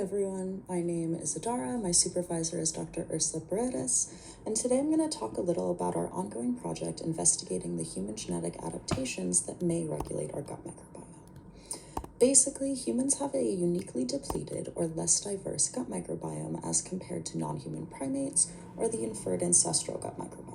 everyone, my name is Adara, my supervisor is Dr. Ursula Paredes, and today I'm going to talk a little about our ongoing project investigating the human genetic adaptations that may regulate our gut microbiome. Basically, humans have a uniquely depleted or less diverse gut microbiome as compared to non-human primates or the inferred ancestral gut microbiome.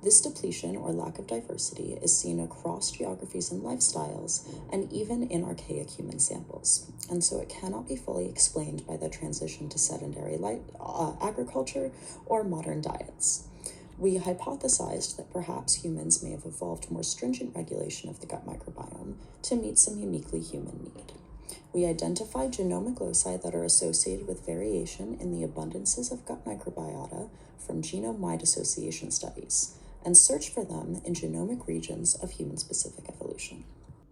This depletion or lack of diversity is seen across geographies and lifestyles, and even in archaic human samples, and so it cannot be fully explained by the transition to sedentary agriculture or modern diets. We hypothesized that perhaps humans may have evolved more stringent regulation of the gut microbiome to meet some uniquely human need. We identified genomic loci that are associated with variation in the abundances of gut microbiota from genome-wide association studies, and search for them in genomic regions of human-specific evolution.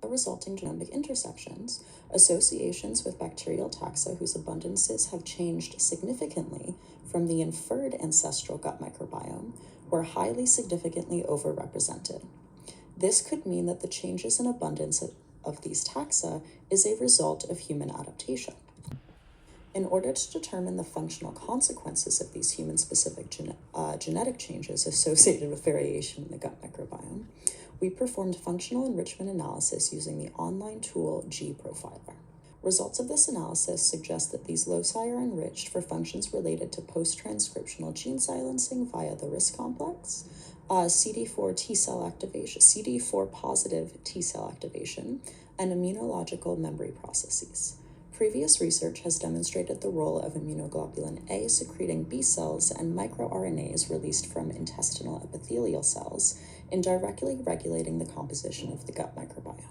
The resulting genomic intersections, associations with bacterial taxa whose abundances have changed significantly from the inferred ancestral gut microbiome, were highly significantly overrepresented. This could mean that the changes in abundance of these taxa is a result of human adaptation. In order to determine the functional consequences of these human-specific genetic changes associated with variation in the gut microbiome, we performed functional enrichment analysis using the online tool GProfiler. Results of this analysis suggest that these loci are enriched for functions related to post-transcriptional gene silencing via the RISC complex, CD4 T-cell activation, CD4 positive T-cell activation, and immunological memory processes. Previous research has demonstrated the role of immunoglobulin A secreting B cells and microRNAs released from intestinal epithelial cells in directly regulating the composition of the gut microbiome.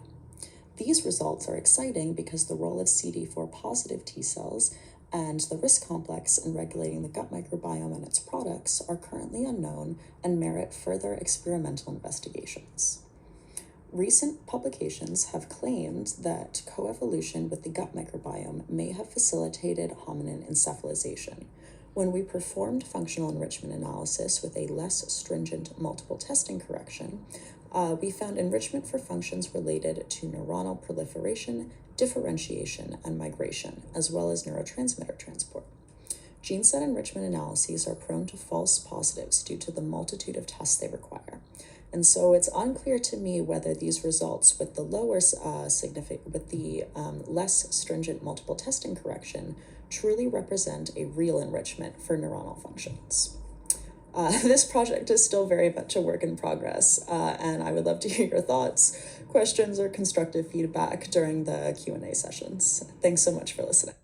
These results are exciting because the role of CD4 positive T cells and the RISC complex in regulating the gut microbiome and its products are currently unknown and merit further experimental investigations. Recent publications have claimed that coevolution with the gut microbiome may have facilitated hominin encephalization. When we performed functional enrichment analysis with a less stringent multiple testing correction, we found enrichment for functions related to neuronal proliferation, differentiation, and migration, as well as neurotransmitter transport. Gene set enrichment analyses are prone to false positives due to the multitude of tests they require. And so it's unclear to me whether these results with the less stringent multiple testing correction truly represent a real enrichment for neuronal functions. This project is still very much a work in progress, and I would love to hear your thoughts, questions, or constructive feedback during the Q&A sessions. Thanks so much for listening.